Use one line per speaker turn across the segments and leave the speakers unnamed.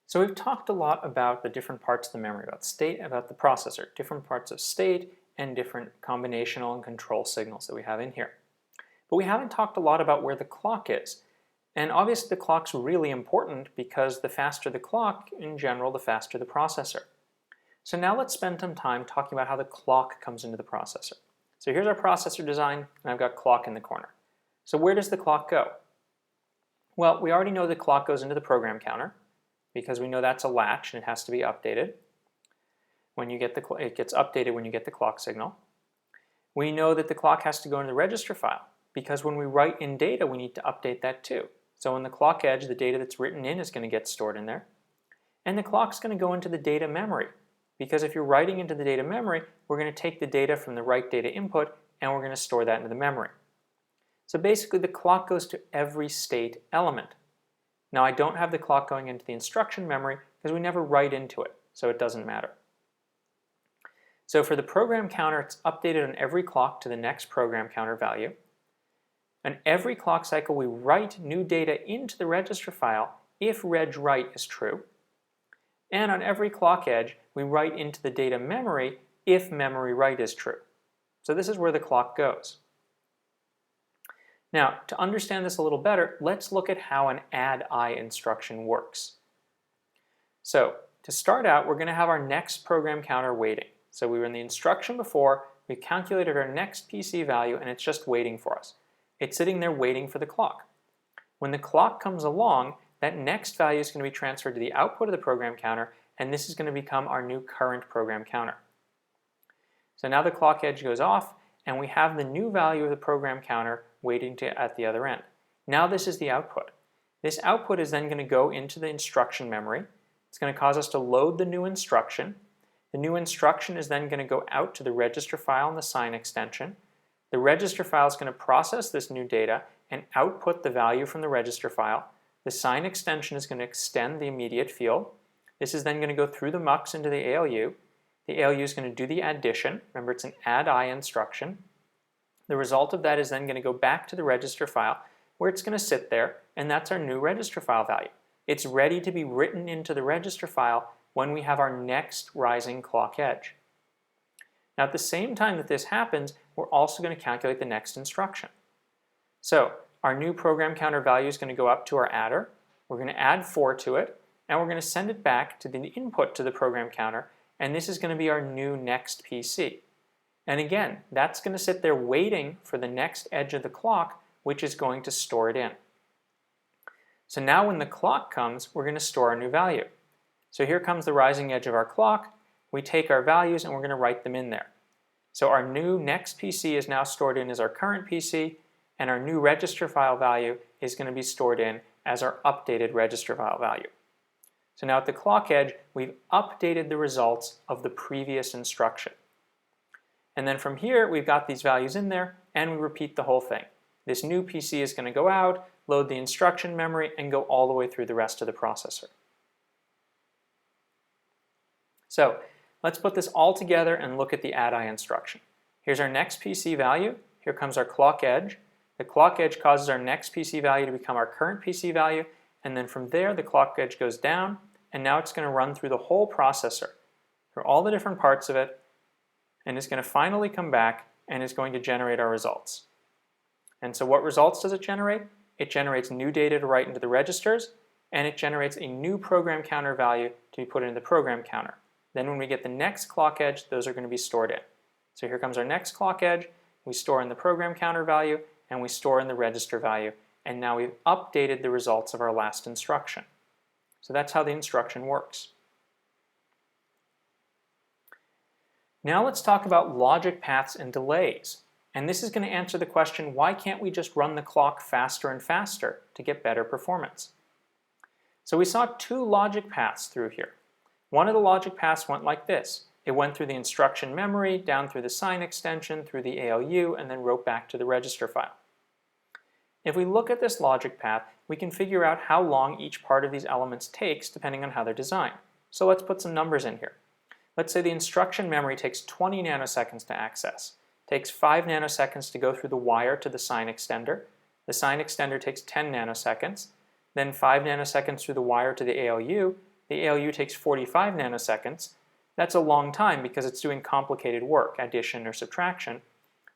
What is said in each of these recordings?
So we've talked a lot about the different parts of the memory, about state, about the processor, different parts of state, and different combinational and control signals that we have in here. But we haven't talked a lot about where the clock is. And obviously the clock's really important because the faster the clock, in general, the faster the processor. So now let's spend some time talking about how the clock comes into the processor. So here's our processor design, and I've got clock in the corner. So where does the clock go? Well, we already know the clock goes into the program counter, because we know that's a latch and it has to be updated. It gets updated when you get the clock signal. We know that the clock has to go into the register file because when we write in data, we need to update that too. So in the clock edge, the data that's written in is going to get stored in there. And the clock's going to go into the data memory because if you're writing into the data memory, we're going to take the data from the write data input and we're going to store that into the memory. So basically, the clock goes to every state element. Now I don't have the clock going into the instruction memory because we never write into it, so it doesn't matter. So for the program counter, it's updated on every clock to the next program counter value. And every clock cycle we write new data into the register file if reg write is true. And on every clock edge, we write into the data memory if memory write is true. So this is where the clock goes. Now, to understand this a little better, let's look at how an add-I instruction works. So, to start out, we're going to have our next program counter waiting. So we were in the instruction before, we calculated our next PC value, and it's just waiting for us. It's sitting there waiting for the clock. When the clock comes along, that next value is going to be transferred to the output of the program counter, and this is going to become our new current program counter. So now the clock edge goes off, and we have the new value of the program counter waiting at the other end. Now this is the output. This output is then going to go into the instruction memory. It's going to cause us to load the new instruction. The new instruction is then going to go out to the register file and the sign extension. The register file is going to process this new data and output the value from the register file. The sign extension is going to extend the immediate field. This is then going to go through the mux into the ALU. The ALU is going to do the addition. Remember, it's an add-I instruction. The result of that is then going to go back to the register file where it's going to sit there, and that's our new register file value. It's ready to be written into the register file when we have our next rising clock edge. Now at the same time that this happens, we're also going to calculate the next instruction. So our new program counter value is going to go up to our adder. We're going to add 4 to it, and we're going to send it back to the input to the program counter, and this is going to be our new next PC. And again, that's going to sit there waiting for the next edge of the clock, which is going to store it in. So now when the clock comes, we're going to store our new value. So here comes the rising edge of our clock. We take our values and we're going to write them in there. So our new next PC is now stored in as our current PC, and our new register file value is going to be stored in as our updated register file value. So now at the clock edge, we've updated the results of the previous instruction. And then from here, we've got these values in there, and we repeat the whole thing. This new PC is going to go out, load the instruction memory, and go all the way through the rest of the processor. So let's put this all together and look at the add-I instruction. Here's our next PC value. Here comes our clock edge. The clock edge causes our next PC value to become our current PC value, and then from there, the clock edge goes down, and now it's going to run through the whole processor, through all the different parts of it, and it's going to finally come back and is going to generate our results. And so what results does it generate? It generates new data to write into the registers, and it generates a new program counter value to be put into the program counter. Then when we get the next clock edge, those are going to be stored in. So here comes our next clock edge. We store in the program counter value, and we store in the register value, and now we've updated the results of our last instruction. So that's how the instruction works. Now let's talk about logic paths and delays. And this is going to answer the question, why can't we just run the clock faster and faster to get better performance? So we saw 2 logic paths through here. One of the logic paths went like this. It went through the instruction memory, down through the sign extension, through the ALU, and then wrote back to the register file. If we look at this logic path, we can figure out how long each part of these elements takes depending on how they're designed. So let's put some numbers in here. Let's say the instruction memory takes 20 nanoseconds to access. It takes 5 nanoseconds to go through the wire to the sign extender. The sign extender takes 10 nanoseconds. Then 5 nanoseconds through the wire to the ALU. the ALU takes 45 nanoseconds. That's a long time because it's doing complicated work, addition or subtraction.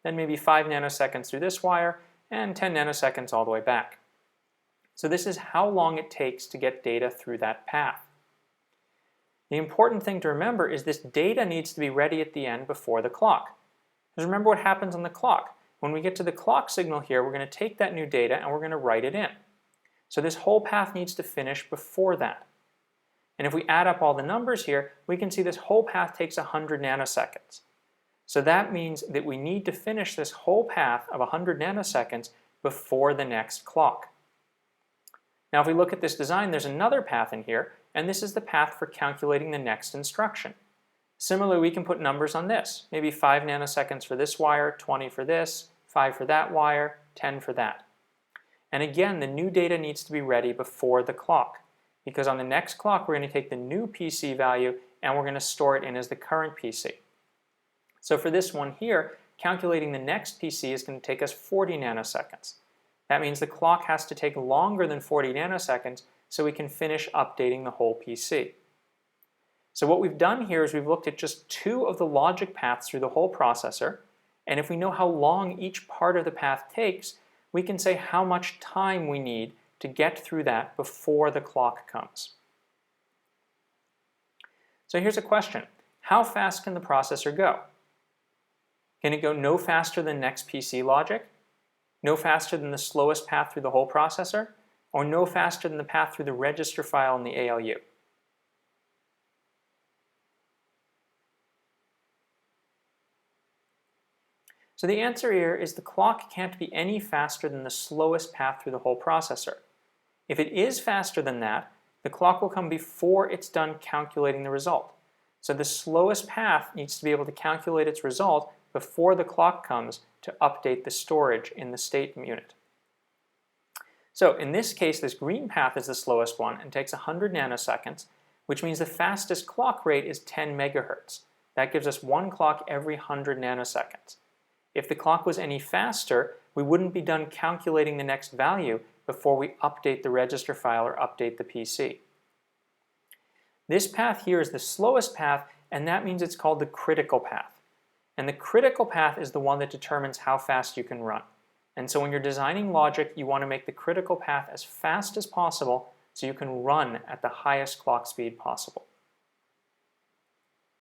Then maybe 5 nanoseconds through this wire and 10 nanoseconds all the way back. So this is how long it takes to get data through that path. The important thing to remember is this data needs to be ready at the end before the clock. Because remember what happens on the clock. When we get to the clock signal here, we're going to take that new data and we're going to write it in. So this whole path needs to finish before that. And if we add up all the numbers here, we can see this whole path takes 100 nanoseconds. So that means that we need to finish this whole path of 100 nanoseconds before the next clock. Now if we look at this design, there's another path in here, and this is the path for calculating the next instruction. Similarly, we can put numbers on this, maybe 5 nanoseconds for this wire, 20 for this, 5 for that wire, 10 for that. And again, the new data needs to be ready before the clock, because on the next clock we're going to take the new PC value and we're going to store it in as the current PC. So for this one here, calculating the next PC is going to take us 40 nanoseconds. That means the clock has to take longer than 40 nanoseconds so we can finish updating the whole PC. So what we've done here is we've looked at just 2 of the logic paths through the whole processor, and if we know how long each part of the path takes, we can say how much time we need to get through that before the clock comes. So here's a question. How fast can the processor go? Can it go no faster than next PC logic? No faster than the slowest path through the whole processor? Or no faster than the path through the register file in the ALU? So the answer here is the clock can't be any faster than the slowest path through the whole processor. If it is faster than that, the clock will come before it's done calculating the result. So the slowest path needs to be able to calculate its result before the clock comes to update the storage in the state unit. So in this case, this green path is the slowest one and takes 100 nanoseconds, which means the fastest clock rate is 10 megahertz. That gives us 1 clock every 100 nanoseconds. If the clock was any faster, we wouldn't be done calculating the next value before we update the register file or update the PC. This path here is the slowest path, and that means it's called the critical path. And the critical path is the one that determines how fast you can run. And so when you're designing logic, you want to make the critical path as fast as possible so you can run at the highest clock speed possible.